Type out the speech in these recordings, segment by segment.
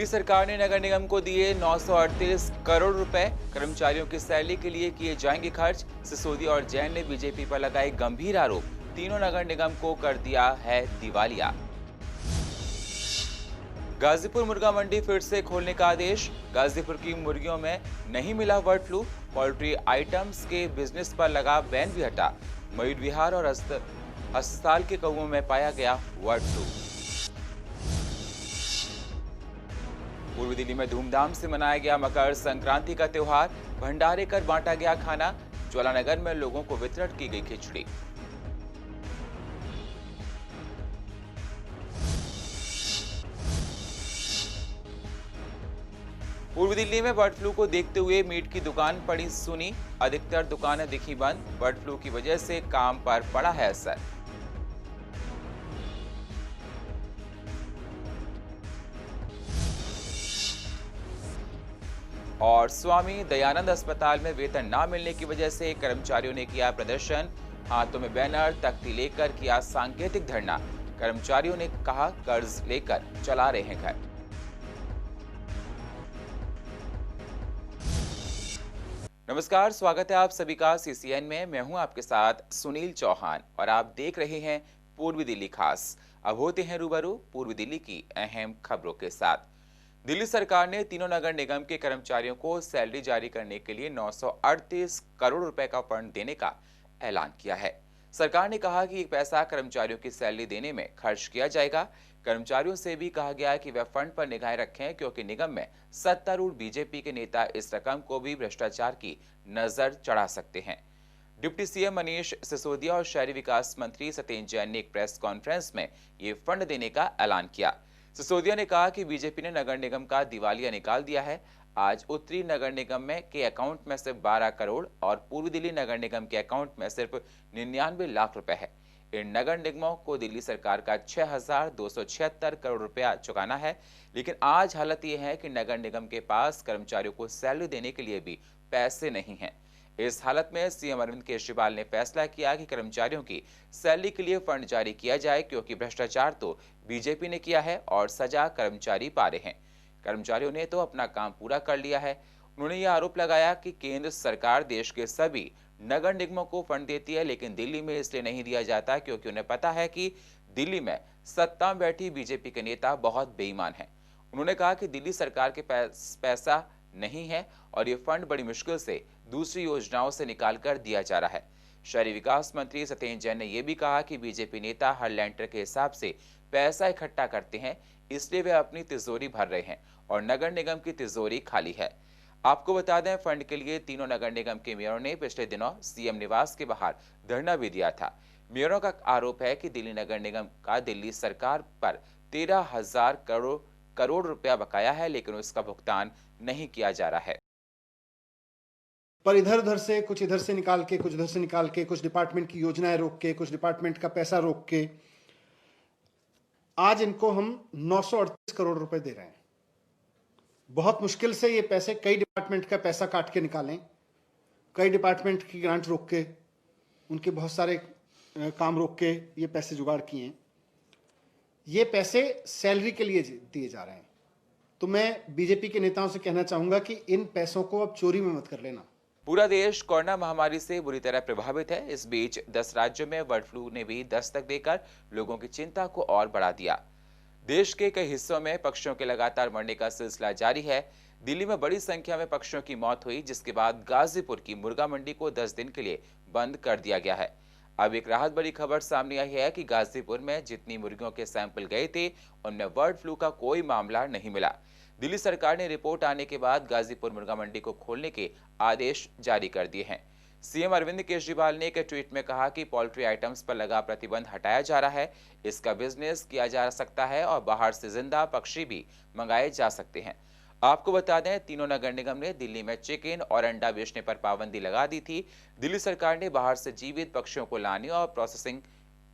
दिल्ली सरकार ने नगर निगम को दिए 938 करोड़ रुपए। कर्मचारियों की सैलरी के लिए किए जाएंगे खर्च। सिसोदिया और जैन ने बीजेपी पर लगाए गंभीर आरोप। तीनों नगर निगम को कर दिया है दिवालिया। गाजीपुर मुर्गा मंडी फिर से खोलने का आदेश। गाजीपुर की मुर्गियों में नहीं मिला बर्ड फ्लू। पोल्ट्री आइटम्स के बिजनेस पर लगा बैन भी हटा। मयूर विहार और अस्पताल के कौओं में पाया गया बर्ड फ्लू। पूर्वी दिल्ली में धूमधाम से मनाया गया मकर संक्रांति का त्योहार। भंडारे कर बांटा गया खाना। ज्वालानगर में लोगों को वितरण की गई खिचड़ी। पूर्वी दिल्ली में बर्ड फ्लू को देखते हुए मीट की दुकान पड़ी सुनी। अधिकतर दुकानें दिखी बंद। बर्ड फ्लू की वजह से काम पर पड़ा है असर। और स्वामी दयानंद अस्पताल में वेतन न मिलने की वजह से कर्मचारियों ने किया प्रदर्शन। हाथों में बैनर तख्ती लेकर किया सांकेतिक धरना। कर्मचारियों ने कहा कर्ज लेकर चला रहे हैं घर। नमस्कार, स्वागत है आप सभी का सीसीएन में। मैं हूं आपके साथ सुनील चौहान और आप देख रहे हैं पूर्वी दिल्ली खास। अब होते हैं रूबरू पूर्वी दिल्ली की अहम खबरों के साथ। दिल्ली सरकार ने तीनों नगर निगम के कर्मचारियों को सैलरी जारी करने के लिए 938 करोड़ रुपए का फंड देने का ऐलान किया है। सरकार ने कहा कि ये पैसा कर्मचारियों की सैलरी देने में खर्च किया जाएगा। कर्मचारियों से भी कहा गया है कि वे फंड पर निगाहें रखें, क्योंकि निगम में सत्तारूढ़ बीजेपी के नेता इस रकम को भी भ्रष्टाचार की नजर चढ़ा सकते हैं। डिप्टी सीएम मनीष सिसोदिया और शहरी विकास मंत्री सत्येंद्र जैन ने एक प्रेस कॉन्फ्रेंस में ये फंड देने का ऐलान किया। सिसोदिया ने कहा कि बीजेपी ने नगर निगम का दिवालिया निकाल दिया है। आज उत्तरी नगर निगम में के अकाउंट में सिर्फ 12 करोड़ और पूर्वी दिल्ली नगर निगम के अकाउंट में सिर्फ 99 लाख रुपए है। इन नगर निगमों को दिल्ली सरकार का 6,276 करोड़ रुपया चुकाना है। लेकिन आज हालत यह है कि नगर निगम के पास कर्मचारियों को सैलरी देने के लिए भी पैसे नहीं हैं। इस हालत में सीएम अरविंद केजरीवाल ने फैसला किया कि कर्मचारियों की सैलरी के लिए फंड जारी किया जाए, क्योंकि भ्रष्टाचार तो बीजेपी ने किया है और सजा कर्मचारी पा रहे हैं। कर्मचारियों ने तो अपना काम पूरा कर लिया है। उन्होंने यह आरोप लगाया कि केंद्र सरकार देश के सभी नगर निगमों को फंड देती है, लेकिन दिल्ली में इसलिए नहीं दिया जाता क्योंकि उन्हें पता है कि दिल्ली में सत्ता में बैठी बीजेपी के नेता बहुत बेईमान हैं। उन्होंने कहा कि दिल्ली सरकार के पास पैसा नहीं है और ये फंड बड़ी मुश्किल से दूसरी योजनाओं से निकाल कर दिया जा रहा है। शहरी विकास मंत्री सत्येंद्र जैन ने यह भी कहा कि बीजेपी नेता हर लेंटर के हिसाब से पैसा इकट्ठा करते हैं, इसलिए वे अपनी तिजोरी भर रहे हैं और नगर निगम की तिजोरी खाली है। आपको बता दें, फंड के लिए तीनों नगर निगम के मेयरों ने पिछले दिनों सीएम निवास के बाहर धरना भी दिया था। मेयरों का आरोप है कि दिल्ली नगर निगम का दिल्ली सरकार पर 13,000 करोड़ रुपया बकाया है, लेकिन उसका भुगतान नहीं किया जा रहा है। पर इधर उधर से कुछ इधर से निकाल के, कुछ इधर से निकाल के, कुछ डिपार्टमेंट की योजनाएं रोक के, कुछ डिपार्टमेंट का पैसा रोक के आज इनको हम 938 करोड़ रुपए दे रहे हैं। बहुत मुश्किल से ये पैसे कई डिपार्टमेंट का पैसा काट के निकालें, कई डिपार्टमेंट की ग्रांट रोक के, उनके बहुत सारे काम रोक के ये पैसे जुगाड़ किए हैं। ये पैसे सैलरी के लिए दिए जा रहे हैं। तो मैं बीजेपी के नेताओं से कहना चाहूंगा कि इन पैसों को अब चोरी में मत कर लेना। पूरा देश कोरोना महामारी से बुरी तरह प्रभावित है। इस बीच 10 राज्यों में बर्ड फ्लू ने भी दस्तक देकर लोगों की चिंता को और बढ़ा दिया। देश के कई हिस्सों में पक्षियों के लगातार मरने का सिलसिला जारी है। दिल्ली में बड़ी संख्या में पक्षियों की मौत हुई, जिसके बाद गाजीपुर की मुर्गा मंडी को 10 दिन के लिए बंद कर दिया गया है। अब एक राहत भरी खबर सामने आई है कि गाजीपुर में जितनी मुर्गियों के सैंपल गए थे, उनमें बर्ड फ्लू का कोई मामला नहीं मिला। दिल्ली सरकार ने रिपोर्ट आने के बाद गाजीपुर मुर्गा मंडी को खोलने के आदेश जारी कर दिए हैं। सीएम अरविंद केजरीवाल ने एक ट्वीट में कहा कि पोल्ट्री आइटम्स पर लगा प्रतिबंध हटाया जा रहा है। इसका बिजनेस किया जा सकता है और बाहर से जिंदा पक्षी भी मंगाए जा सकते हैं। आपको बता दें, तीनों नगर निगम ने दिल्ली में चिकन और अंडा बेचने पर पाबंदी लगा दी थी। दिल्ली सरकार ने बाहर से जीवित पक्षियों को लाने और प्रोसेसिंग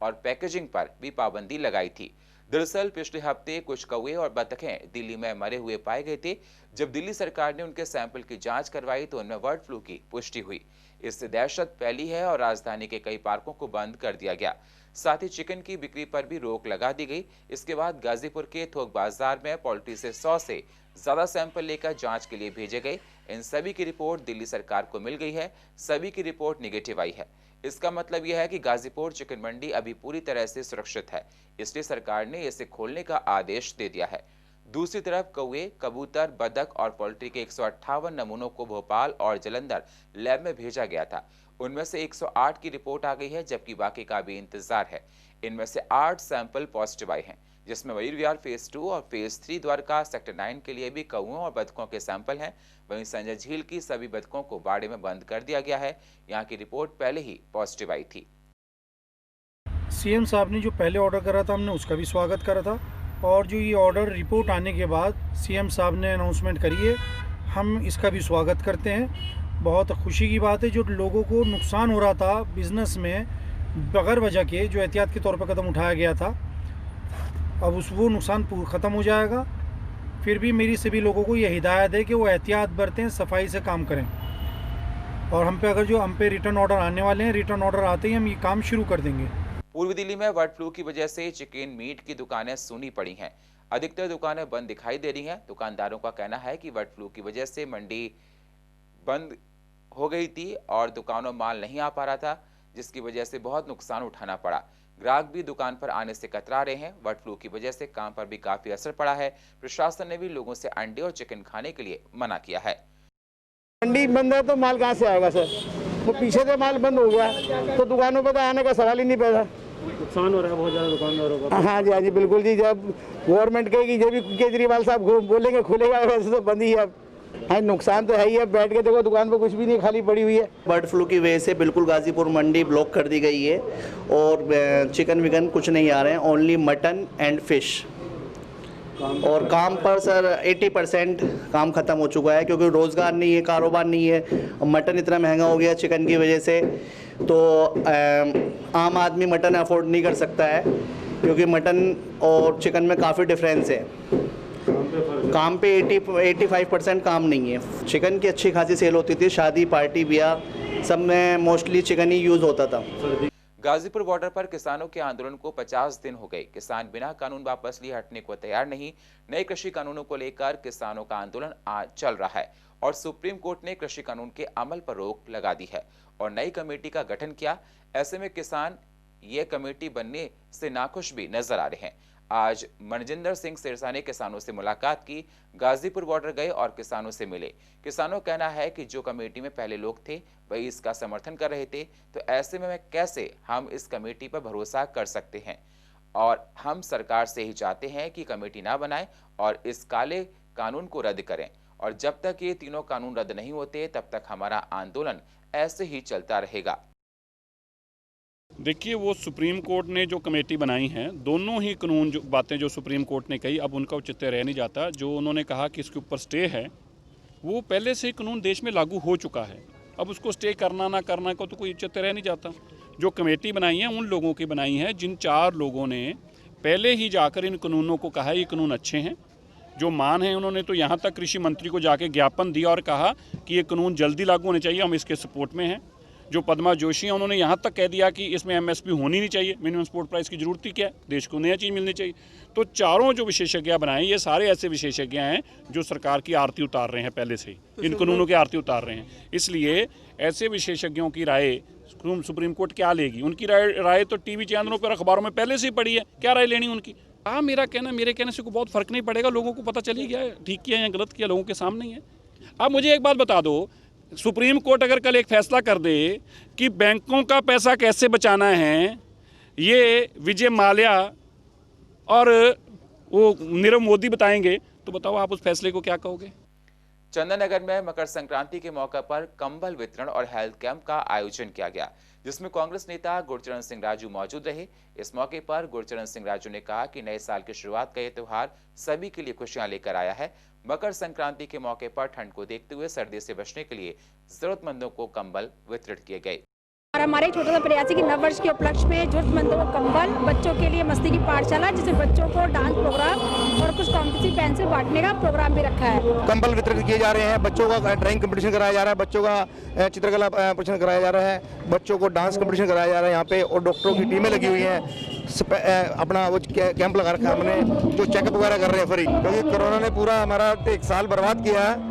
और पैकेजिंग पर भी पाबंदी लगाई थी। दरअसल पिछले हफ्ते कुछ कौवे और बतखें दिल्ली में मरे हुए पाए गए थे। जब दिल्ली सरकार ने उनके सैंपल की जांच करवाई तो उनमें बर्ड फ्लू की पुष्टि हुई। इससे दहशत फैली है और राजधानी के कई पार्कों को बंद कर दिया गया। साथ ही चिकन की बिक्री पर भी रोक लगा दी गई। इसके बाद गाजीपुर के थोक बाजार में पोल्ट्री से 100 से ज्यादा सैंपल लेकर जांच के लिए भेजे गए। इन सभी की रिपोर्ट दिल्ली सरकार को मिल गई है। सभी की रिपोर्ट निगेटिव आई है। इसका मतलब यह है कि गाजीपुर चिकन मंडी अभी पूरी तरह से सुरक्षित है, इसलिए सरकार ने इसे खोलने का आदेश दे दिया है। दूसरी तरफ कौवे, कबूतर, बतख और पोल्ट्री के 158 नमूनों को भोपाल और जालंधर लैब में भेजा गया था। उनमें से 108 की रिपोर्ट आ गई है, जबकि बाकी का भी इंतजार है। इनमें से 8 सैंपल पॉजिटिव आए हैं, जिसमें मयूर विहार फेज 2 और फेज 3 द्वारका सेक्टर 9 के लिए भी कौओं और बतखों के सैंपल हैं। वहीं संजय झील की सभी बतखों को बाड़े में बंद कर दिया गया है। यहाँ की रिपोर्ट पहले ही पॉजिटिव आई थी। सीएम साहब ने जो पहले ऑर्डर करा था, हमने उसका भी स्वागत करा था, और जो ये ऑर्डर रिपोर्ट आने के बाद सीएम साहब ने अनाउंसमेंट करी है, हम इसका भी स्वागत करते हैं। बहुत खुशी की बात है। जो लोगों को नुकसान हो रहा था बिज़नेस में बगैर वजह के, जो एहतियात के तौर पर कदम उठाया गया था, अब वो नुकसान ख़त्म हो जाएगा। फिर भी मेरी सभी लोगों को यह हिदायत है कि वो एहतियात बरतें, सफाई से काम करें। और हम पे रिटर्न ऑर्डर आने वाले हैं, रिटर्न ऑर्डर आते ही हम ये काम शुरू कर देंगे। पूर्वी दिल्ली में बर्ड फ्लू की वजह से चिकन मीट की दुकानें सूनी पड़ी हैं। अधिकतर दुकानें बंद दिखाई दे रही हैं। दुकानदारों का कहना है कि बर्ड फ्लू की वजह से मंडी बंद हो गई थी और दुकानों माल नहीं आ पा रहा था, जिसकी वजह से बहुत नुकसान उठाना पड़ा। ग्राहक भी दुकान पर आने से कतरा रहे हैं। बर्ड फ्लू की वजह से काम पर भी काफी असर पड़ा है। प्रशासन ने भी लोगों से अंडे और चिकन खाने के लिए मना किया है। मंडी बंद है तो माल कहाँ से आएगा सर? तो पीछे से माल बंद हो गया तो दुकानों पर तो आने का सवाल ही नहीं पैदा। नुकसान हो रहा है बहुत ज़्यादा दुकानदारों का। हाँ जी बिल्कुल जी। जब गवर्नमेंट कहेगी, जब भी केजरीवाल साहब बोलेंगे खुलेगा, वैसे तो बंद ही है। हाँ, नुकसान तो है ही है। बैठ के देखो दुकान पर कुछ भी नहीं, खाली पड़ी हुई है। बर्ड फ्लू की वजह से बिल्कुल गाजीपुर मंडी ब्लॉक कर दी गई है और चिकन विकन कुछ नहीं आ रहे हैं, ओनली मटन एंड फिश। और काम पर सर 80% काम ख़त्म हो चुका है, क्योंकि रोज़गार नहीं है, कारोबार नहीं है। मटन इतना महंगा हो गया चिकन की वजह से, तो आम आदमी मटन अफोर्ड नहीं कर सकता है, क्योंकि मटन और चिकन में काफ़ी डिफरेंस है। काम पे 85% काम नहीं है। चिकन की अच्छी खासी सेल होती थी, शादी पार्टी ब्याह सब में मोस्टली चिकन ही यूज़ होता था। गाजीपुर बॉर्डर पर किसानों के आंदोलन को 50 दिन हो गए। किसान बिना कानून वापस लिए हटने को तैयार नहीं। नए कृषि कानूनों को लेकर किसानों का आंदोलन आज चल रहा है और सुप्रीम कोर्ट ने कृषि कानून के अमल पर रोक लगा दी है और नई कमेटी का गठन किया। ऐसे में किसान ये कमेटी बनने से नाखुश भी नजर आ रहे हैं। आज मनजिंदर सिंह सिरसा ने किसानों से मुलाकात की, गाजीपुर बॉर्डर गए और किसानों से मिले। किसानों का कहना है कि जो कमेटी में पहले लोग थे वही इसका समर्थन कर रहे थे, तो ऐसे में कैसे हम इस कमेटी पर भरोसा कर सकते हैं, और हम सरकार से ही चाहते हैं कि कमेटी ना बनाए और इस काले कानून को रद्द करें। और जब तक ये तीनों कानून रद्द नहीं होते तब तक हमारा आंदोलन ऐसे ही चलता रहेगा। देखिए, वो सुप्रीम कोर्ट ने जो कमेटी बनाई है, दोनों ही कानून जो बातें जो सुप्रीम कोर्ट ने कही, अब उनका औचित्य रह नहीं जाता। जो उन्होंने कहा कि इसके ऊपर स्टे है, वो पहले से ही कानून देश में लागू हो चुका है। अब उसको स्टे करना ना करना को तो कोई औचित्य रह नहीं जाता। जो कमेटी बनाई है उन लोगों की बनाई है जिन 4 लोगों ने पहले ही जाकर इन कानूनों को कहा ये कानून अच्छे हैं। जो मान है उन्होंने तो यहाँ तक कृषि मंत्री को जाके ज्ञापन दिया और कहा कि ये कानून जल्दी लागू होने चाहिए, हम इसके सपोर्ट में हैं। जो पद्मा जोशी हैं उन्होंने यहाँ तक कह दिया कि इसमें एमएसपी होनी नहीं चाहिए, मिनिमम सपोर्ट प्राइस की जरूरत ही क्या है, देश को नया चीज़ मिलनी चाहिए। तो चारों जो विशेषज्ञ बनाए, ये सारे ऐसे विशेषज्ञ हैं जो सरकार की आरती उतार रहे हैं, पहले से ही इन कानूनों की आरती उतार रहे हैं। इसलिए ऐसे विशेषज्ञों की राय सुप्रीम कोर्ट क्या लेगी? उनकी राय तो टीवी चैनलों पर, अखबारों में पहले से ही पड़ी है, क्या राय लेनी उनकी? हाँ, मेरे कहने से कोई बहुत फर्क नहीं पड़ेगा, लोगों को पता चल ही गया है, ठीक किया या गलत किया लोगों के सामने ही है। अब मुझे एक बात बता दो, सुप्रीम कोर्ट अगर कल एक फैसला कर दे कि बैंकों का पैसा कैसे बचाना है, ये विजय माल्या और वो नीरव मोदी बताएंगे, तो बताओ आप उस फैसले को क्या कहोगे? चंदननगर में मकर संक्रांति के मौके पर कंबल वितरण और हेल्थ कैंप का आयोजन किया गया, जिसमें कांग्रेस नेता गुरचरण सिंह राजू मौजूद रहे। इस मौके पर गुरचरण सिंह राजू ने कहा कि नए साल की शुरुआत का यह त्योहार सभी के लिए खुशियां लेकर आया है। मकर संक्रांति के मौके पर ठंड को देखते हुए सर्दी से बचने के लिए जरूरतमंदों को कंबल वितरित किए गए। और हमारे एक छोटा सा प्रयास है कि नव वर्ष के उपलक्ष्य में जरूरतमंदों को कंबल, बच्चों के लिए मस्ती की पाठशाला, जिसमें बच्चों को डांस प्रोग्राम और कुछ कॉम्पिटिटिव पेंसिल बांटने का प्रोग्राम भी रखा है। कंबल वितरित किए जा रहे हैं, बच्चों का ड्राइंग कंपटीशन कराया जा रहा है, बच्चों का चित्रकला प्रदर्शन कराया जा रहा है, बच्चों को डांस कंपटीशन कराया जा रहा है यहाँ पे, और डॉक्टरों की टीमें लगी हुई हैं, अपना वो कैंप लगा रखा है हमने, जो चेकअप वगैरह कर रहे हैं फ्री, क्योंकि कोरोना ने पूरा हमारा 1 साल बर्बाद किया है।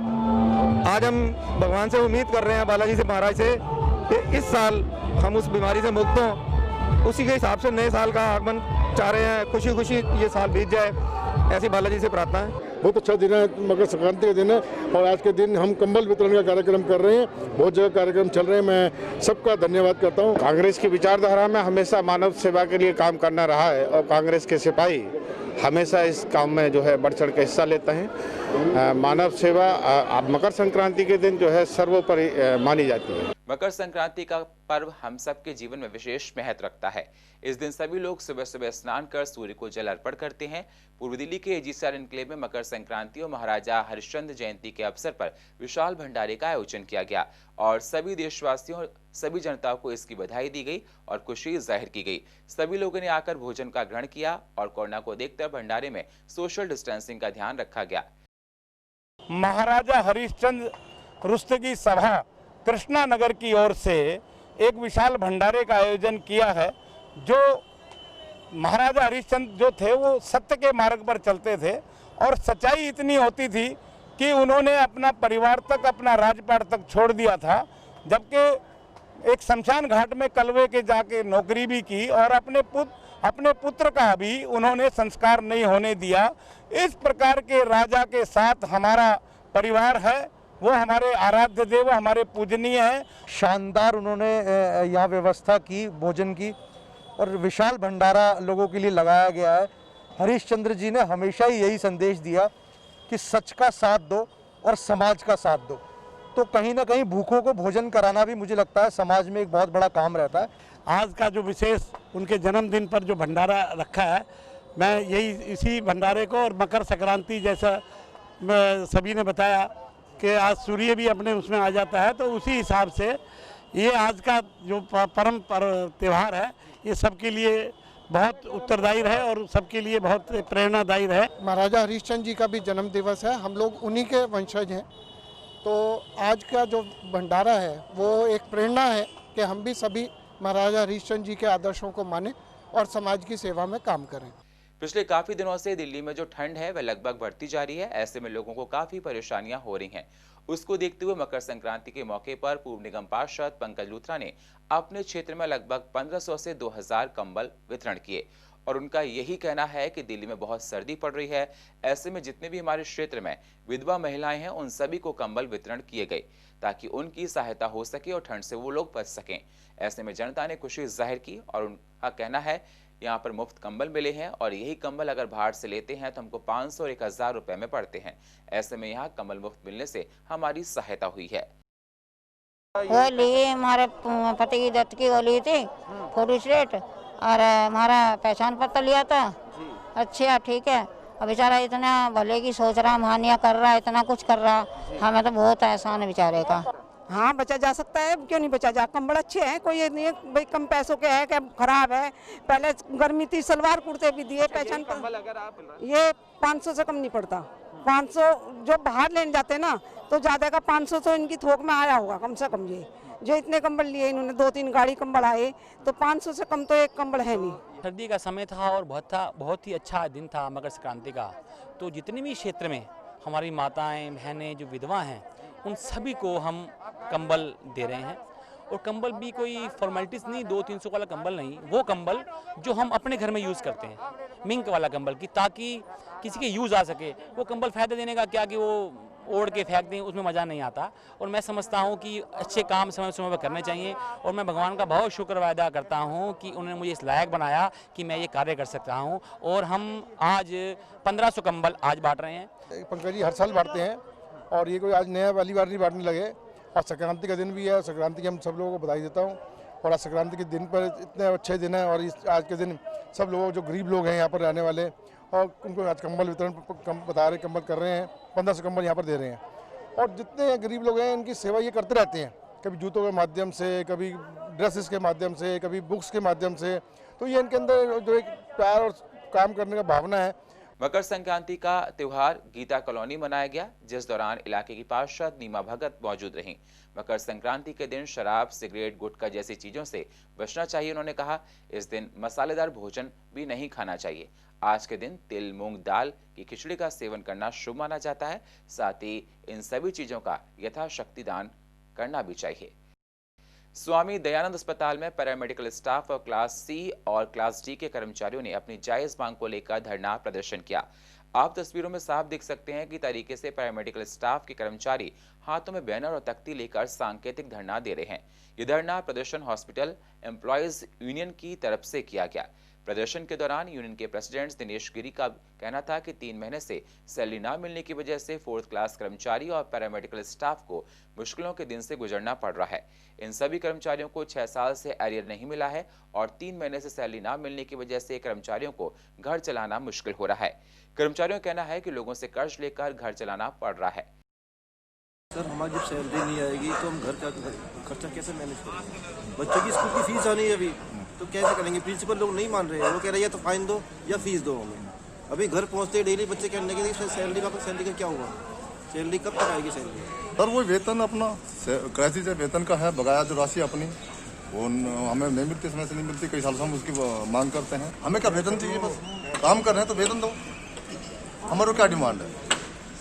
आज हम भगवान से उम्मीद कर रहे हैं, बालाजी से, महाराज से, कि इस साल हम उस बीमारी से मुक्त हों। उसी के हिसाब से नए साल का आगमन चाह रहे हैं, खुशी खुशी ये साल बीत जाए, ऐसी बालाजी से प्रार्थना है। बहुत अच्छा दिन है, मकर संक्रांति का दिन है और आज के दिन हम कंबल वितरण का कार्यक्रम कर रहे हैं। बहुत जगह कार्यक्रम चल रहे हैं, मैं सबका धन्यवाद करता हूँ। कांग्रेस की विचारधारा में हमेशा मानव सेवा के लिए काम करना रहा है और कांग्रेस के सिपाही हमेशा इस काम में जो है बढ़ चढ़ के हिस्सा लेते हैं। मानव सेवा अब मकर संक्रांति के दिन जो है सर्वोपरि मानी जाती है। मकर संक्रांति का पर्व हम सबके जीवन में विशेष महत्व रखता है। इस दिन सभी लोग सुबह सुबह स्नान कर सूर्य को जल अर्पण करते हैं। पूर्व दिल्ली के एजीसीआर एन्क्लेव में मकर संक्रांति और महाराजा हरिश्चंद्र जयंती के अवसर पर विशाल भंडारे का आयोजन किया गया और सभी देशवासियों और सभी जनता को इसकी बधाई दी गई और खुशी जाहिर की गई। सभी लोगों ने आकर भोजन का ग्रहण किया और कोरोना को देखते हुए भंडारे में सोशल डिस्टेंसिंग का ध्यान रखा गया। महाराजा हरिश्चंद्र रुस्तगी सभा कृष्णा नगर की ओर से एक विशाल भंडारे का आयोजन किया है। जो महाराजा हरिश्चंद्र जो थे वो सत्य के मार्ग पर चलते थे और सच्चाई इतनी होती थी कि उन्होंने अपना परिवार तक, अपना राजपाट तक छोड़ दिया था, जबकि एक शमशान घाट में कलवे के जाके नौकरी भी की और अपने पुत्र का भी उन्होंने संस्कार नहीं होने दिया। इस प्रकार के राजा के साथ हमारा परिवार है, वो हमारे आराध्य देव, हमारे पूजनीय हैं। शानदार उन्होंने यहाँ व्यवस्था की भोजन की और विशाल भंडारा लोगों के लिए लगाया गया है। हरिश्चंद्र जी ने हमेशा ही यही संदेश दिया कि सच का साथ दो और समाज का साथ दो। तो कहीं ना कहीं भूखों को भोजन कराना भी मुझे लगता है समाज में एक बहुत बड़ा काम रहता है। आज का जो विशेष उनके जन्मदिन पर जो भंडारा रखा है, मैं यही इसी भंडारे को और मकर संक्रांति जैसा सभी ने बताया कि आज सूर्य भी अपने उसमें आ जाता है, तो उसी हिसाब से ये आज का जो परम त्यौहार है ये सबके लिए बहुत उत्तरदायी रहे और सबके लिए बहुत प्रेरणादायी रहे। महाराजा हरिश्चंद्र जी का भी जन्म दिवस है, हम लोग उन्हीं के वंशज हैं, तो आज का जो भंडारा है वो एक प्रेरणा है कि हम भी सभी महाराजा हरिश्चंद्र जी के आदर्शों को मानें और समाज की सेवा में काम करें। पिछले काफी दिनों से दिल्ली में जो ठंड है वह लगभग बढ़ती जा रही है। ऐसे में लोगों को काफी परेशानियां हो रही हैं। उसको देखते हुए मकर संक्रांति के मौके पर पूर्व निगम पार्षद पंकज लूथरा ने अपने क्षेत्र में लगभग 1500 से 2000 कंबल वितरण किए और उनका यही कहना है कि दिल्ली में बहुत सर्दी पड़ रही है। ऐसे में जितने भी हमारे क्षेत्र में विधवा महिलाएं हैं उन सभी को कंबल वितरण किए गए ताकि उनकी सहायता हो सके और ठंड से वो लोग बच सकें। ऐसे में जनता ने खुशी जाहिर की और उनका कहना है यहाँ पर मुफ्त कंबल मिले हैं और यही कंबल अगर बाहर से लेते हैं तो हमको 500 और 1000 रुपए में पड़ते हैं। ऐसे में यहाँ कंबल मुफ्त मिलने से हमारी सहायता हुई है। वो लिए हमारे पति की डेथ की वो ली थी फोटो स्टेट और हमारा पहचान पत्र लिया था। अच्छा ठीक है, अब बेचारा इतना भले की सोच रहा, मानिया कर रहा, इतना कुछ कर रहा, हमें तो बहुत एहसान है बेचारे का। हाँ बचा जा सकता है, क्यों नहीं बचा जा। कंबल अच्छे हैं, कोई ये नहीं है भाई कम पैसों के है, क्या खराब है। पहले गर्मी थी, सलवार कुर्ते भी दिए, पहचान पर ये 500 से कम नहीं पड़ता। 500 जो बाहर लेने जाते हैं ना तो ज़्यादा का 500 तो इनकी थोक में आया होगा कम से कम। ये जो इतने कंबल लिए इन्होंने, 2-3 गाड़ी कंबल आए, तो 500 से कम तो एक कंबल है नहीं। सर्दी का समय था और बहुत ही अच्छा दिन था मकर संक्रांति का। तो जितने भी क्षेत्र में हमारी माताएं बहनें जो विधवा हैं उन सभी को हम कंबल दे रहे हैं। और कंबल भी कोई फॉर्मेलिटीज़ नहीं, 200-300 वाला कंबल नहीं, वो कंबल जो हम अपने घर में यूज़ करते हैं, मिंक वाला कंबल की, ताकि किसी के यूज़ आ सके। वो कंबल फ़ायदा देने का क्या कि वो ओढ़ के फेंक दें, उसमें मज़ा नहीं आता। और मैं समझता हूँ कि अच्छे काम समय समय पर करने चाहिए और मैं भगवान का बहुत शुक्र अदा करता हूँ कि उन्होंने मुझे इस लायक बनाया कि मैं ये कार्य कर सकता हूँ। और हम आज 1500 कंबल आज बांट रहे हैं। पंकज जी हर साल बांटते हैं और ये कोई आज नया वाली बार नहीं बांटने लगे। और संक्रांति का दिन भी है, संक्रांति की हम सब लोगों को बधाई देता हूँ। और आज संक्रांति के दिन पर इतने अच्छे दिन है और आज के दिन सब लोगों जो गरीब लोग हैं यहाँ पर रहने वाले और उनको आज कंबल वितरण बता रहे, कंबल कर रहे हैं, 1500 कंबल यहाँ पर दे रहे हैं। और जितने गरीब लोग हैं इनकी सेवा ये करते रहते हैं, कभी जूतों के माध्यम से, कभी ड्रेसेस के माध्यम से, कभी बुक्स के माध्यम से। तो ये इनके अंदर जो एक प्यार और काम करने का भावना है। मकर संक्रांति का त्योहार गीता कॉलोनी मनाया गया, जिस दौरान इलाके की पार्षद नीमा भगत मौजूद रहीं। मकर संक्रांति के दिन शराब, सिगरेट, गुटखा जैसी चीजों से बचना चाहिए। उन्होंने कहा, इस दिन मसालेदार भोजन भी नहीं खाना चाहिए। आज के दिन तिल, मूंग दाल की खिचड़ी का सेवन करना शुभ माना जाता है। साथ ही इन सभी चीजों का यथाशक्ति दान करना भी चाहिए। स्वामी दयानंद अस्पताल में पैरामेडिकल स्टाफ और क्लास सी और क्लास डी के कर्मचारियों ने अपनी जायज मांग को लेकर धरना प्रदर्शन किया। आप तस्वीरों में साफ देख सकते हैं कि तरीके से पैरामेडिकल स्टाफ के कर्मचारी हाथों में बैनर और तख्ती लेकर सांकेतिक धरना दे रहे हैं। यह धरना प्रदर्शन हॉस्पिटल एम्प्लॉयज यूनियन की तरफ से किया गया। प्रदर्शन के दौरान यूनियन के प्रेसिडेंट दिनेश गिरी का कहना था कि 3 महीने से सैलरी न मिलने की वजह से 4th क्लास कर्मचारी और पैरामेडिकल स्टाफ को मुश्किलों के दिन से गुजरना पड़ रहा है। इन सभी कर्मचारियों को 6 साल से एरियर नहीं मिला है और 3 महीने से सैलरी न मिलने की वजह से कर्मचारियों को घर चलाना मुश्किल हो रहा है। कर्मचारियों का कहना है कि लोगों से कर्ज लेकर घर चलाना पड़ रहा है। सर, हमारी जब सैलरी नहीं आएगी तो हम घर का खर्चा कैसे मैनेज करेंगे? बच्चों की स्कूल की फीस आनी है अभी, तो कैसे करेंगे? प्रिंसिपल लोग नहीं मान रहे हैं, वो कह रहे हैं या तो फाइन दो या फीस दो हमें। अभी घर पहुंचते डेली बच्चे कहने लगे सैलरी वापस, सैलरी का क्या हुआ? सैलरी कब तक आएगी? सैलरी सर वो वेतन अपना क्राइसिस वेतन का है, बकाया जो राशि अपनी वो हमें नहीं मिलती, समय से नहीं मिलती। कई साल से हम उसकी मांग करते हैं। हमें क्या वेतन चाहिए? बस काम कर रहे हैं तो वेतन दो। हमारा क्या डिमांड है?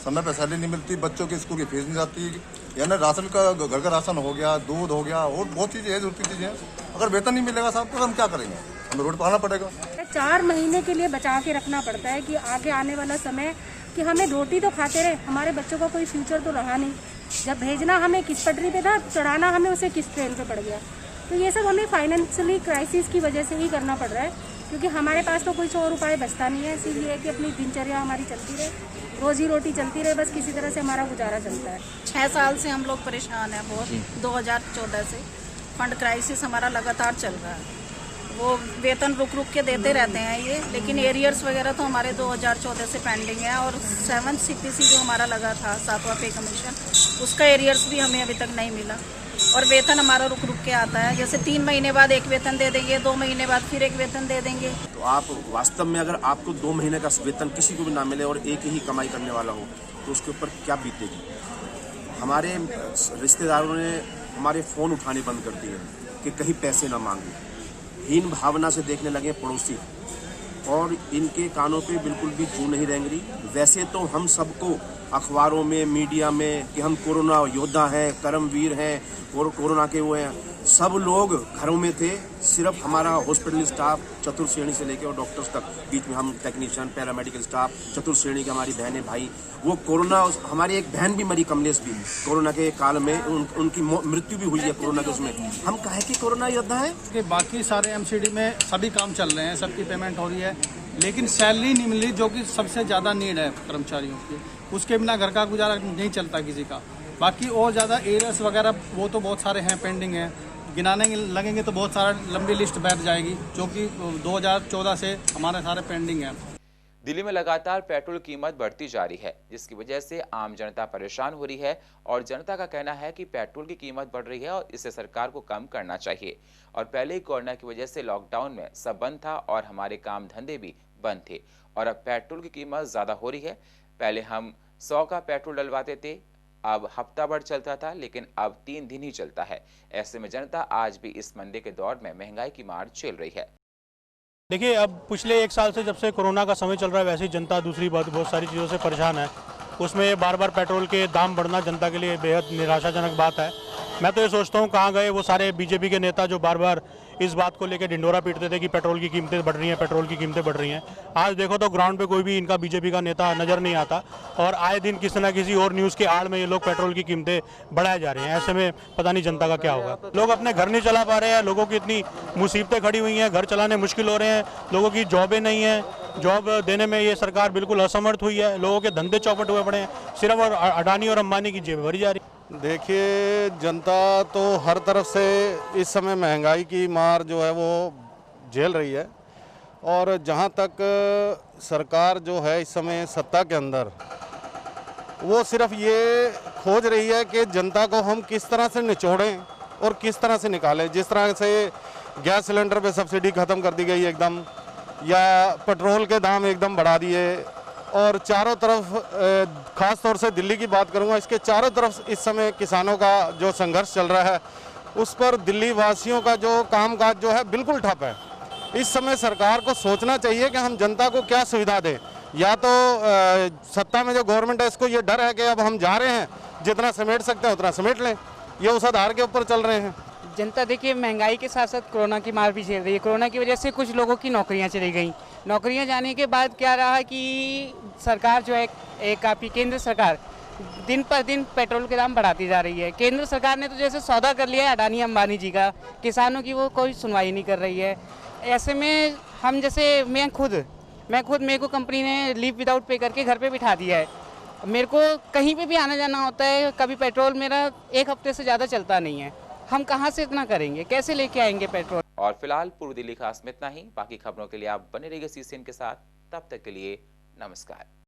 समय पर सैलरी नहीं मिलती, बच्चों की स्कूल की फीस नहीं जाती, यानी राशन का, घर का राशन हो गया, दूध हो गया और बहुत चीज़ें हैं, जरूरती चीज़ें हैं। अगर वेतन नहीं मिलेगा साहब तो हम क्या करेंगे? हमें रोड पर आना पड़ेगा। 4 महीने के लिए बचा के रखना पड़ता है कि आगे आने वाला समय कि हमें रोटी तो खाते रहे, हमारे बच्चों का कोई फ्यूचर तो रहा नहीं। जब भेजना हमें किस पटरी पे था, चढ़ाना हमें उसे किस ट्रेन पे पड़ गया। तो ये सब हमें फाइनेंशियली क्राइसिस की वजह से ही करना पड़ रहा है, क्योंकि हमारे पास तो कोई 100 रुपये बचता नहीं है। इसीलिए कि अपनी दिनचर्या हमारी चलती रहे, रोजी रोटी चलती रहे, बस किसी तरह से हमारा गुजारा चलता है। 6 साल से हम लोग परेशान हैं बहुत। 2014 से फंड क्राइसिस हमारा लगातार चल रहा है। वो वेतन रुक रुक के देते रहते हैं ये, लेकिन एरियर्स वगैरह तो हमारे 2014 से पेंडिंग है। और 7th CPC जो हमारा लगा था, 7वां पे कमीशन, उसका एरियर्स भी हमें अभी तक नहीं मिला। और वेतन हमारा रुक रुक के आता है, जैसे 3 महीने बाद एक वेतन दे देंगे, 2 महीने बाद फिर एक वेतन दे देंगे। तो आप वास्तव में अगर आपको 2 महीने का वेतन किसी को भी ना मिले और एक ही कमाई करने वाला हो तो उसके ऊपर क्या बीतेगी? हमारे रिश्तेदारों ने हमारे फ़ोन उठाने बंद कर दिए कि कहीं पैसे ना मांगे। हीन भावना से देखने लगे पड़ोसी, और इनके कानों पे बिल्कुल भी जू नहीं रेंग रही। वैसे तो हम सबको अखबारों में, मीडिया में कि हम कोरोना योद्धा हैं, कर्मवीर हैं और कोरोना के वो हैं, सब लोग घरों में थे। सिर्फ हमारा हॉस्पिटल स्टाफ चतुर्थ श्रेणी से लेकर और डॉक्टर्स तक, बीच में हम टेक्नीशियन, पैरामेडिकल स्टाफ, चतुर्थ श्रेणी के हमारी बहनें भाई, वो कोरोना, हमारी एक बहन भी मरी, कमलेश भी, कोरोना के काल में उनकी मृत्यु भी हुई है कोरोना के उसमें। हम कहे कि कोरोना योद्धा है कि बाकी सारे MCD में सभी काम चल रहे हैं, सबकी पेमेंट हो रही है, लेकिन सैलरी नहीं मिल रही, जो कि सबसे ज़्यादा नीड है कर्मचारियों की। उसके बिना घर का गुजारा नहीं चलता किसी का। बाकी और ज़्यादा एरियर्स वगैरह वो तो बहुत सारे हैं, पेंडिंग हैं। गिनाने लगेंगे तो बहुत सारा लंबी लिस्ट बैठ जाएगी, जो कि 2014 से हमारे सारे पेंडिंग हैं। दिल्ली में लगातार पेट्रोल कीमत बढ़ती जा रही है, जिसकी वजह से आम जनता परेशान हो रही है और जनता का कहना है कि पेट्रोल की कीमत बढ़ रही है और इसे सरकार को कम करना चाहिए। और पहले ही कोरोना की वजह से लॉकडाउन में सब बंद था और हमारे काम धंधे भी बंद थे, और अब पेट्रोल की कीमत ज़्यादा हो रही है। पहले हम 100 का पेट्रोल डलवाते थे, अब हफ्ता भर चलता था, लेकिन अब 3 दिन ही चलता है। ऐसे में जनता आज भी इस मंदे के दौर में महंगाई की मार झेल रही है। देखिए, अब पिछले 1 साल से जब से कोरोना का समय चल रहा है, वैसे ही जनता दूसरी बहुत सारी चीज़ों से परेशान है। उसमें बार बार पेट्रोल के दाम बढ़ना जनता के लिए बेहद निराशाजनक बात है। मैं तो ये सोचता हूँ, कहाँ गए वो सारे बीजेपी के नेता जो बार बार इस बात को लेकर ढिंडोरा पीटते थे कि पेट्रोल की कीमतें बढ़ रही हैं, पेट्रोल की कीमतें बढ़ रही हैं। आज देखो तो ग्राउंड पे कोई भी इनका बीजेपी का नेता नज़र नहीं आता, और आए दिन किसी न किसी और न्यूज़ के आड़ में ये लोग पेट्रोल की कीमतें बढ़ाए जा रहे हैं। ऐसे में पता नहीं जनता का क्या होगा। लोग अपने घर नहीं चला पा रहे हैं, लोगों की इतनी मुसीबतें खड़ी हुई हैं, घर चलाने मुश्किल हो रहे हैं, लोगों की जॉबें नहीं हैं, जॉब देने में ये सरकार बिल्कुल असमर्थ हुई है, लोगों के धंधे चौपट हुए पड़े हैं, सिर्फ और अडानी और अंबानी की जेब भरी जा रही है। देखिए, जनता तो हर तरफ से इस समय महंगाई की मार जो है वो झेल रही है, और जहां तक सरकार जो है इस समय सत्ता के अंदर, वो सिर्फ ये खोज रही है कि जनता को हम किस तरह से निचोड़ें और किस तरह से निकालें। जिस तरह से गैस सिलेंडर पे सब्सिडी ख़त्म कर दी गई एकदम, या पेट्रोल के दाम एकदम बढ़ा दिए, और चारों तरफ ख़ास तौर से दिल्ली की बात करूंगा, इसके चारों तरफ इस समय किसानों का जो संघर्ष चल रहा है उस पर दिल्ली वासियों का जो कामकाज जो है बिल्कुल ठप है। इस समय सरकार को सोचना चाहिए कि हम जनता को क्या सुविधा दें। या तो सत्ता में जो गवर्नमेंट है इसको ये डर है कि अब हम जा रहे हैं, जितना समेट सकते हैं उतना समेट लें, ये उस आधार के ऊपर चल रहे हैं। जनता देखिए महंगाई के साथ साथ कोरोना की मार भी झेल रही है। कोरोना की वजह से कुछ लोगों की नौकरियां चली गई। नौकरियां जाने के बाद क्या रहा कि सरकार जो है एक काफ़ी केंद्र सरकार दिन पर दिन पेट्रोल के दाम बढ़ाती जा रही है। केंद्र सरकार ने तो जैसे सौदा कर लिया है अडानी अंबानी जी का, किसानों की वो कोई सुनवाई नहीं कर रही है। ऐसे में हम जैसे मैं खुद मेरे को कंपनी ने लीव विदाउट पे करके घर पे बिठा दिया है। मेरे को कहीं पे भी आना जाना होता है, कभी पेट्रोल मेरा 1 हफ्ते से ज़्यादा चलता नहीं है। हम कहाँ से इतना करेंगे, कैसे लेके आएंगे पेट्रोल। और फिलहाल पूर्व दिल्ली खास में इतना ही। बाकी खबरों के लिए आप बने रहिए CCN के साथ। तब तक के लिए नमस्कार।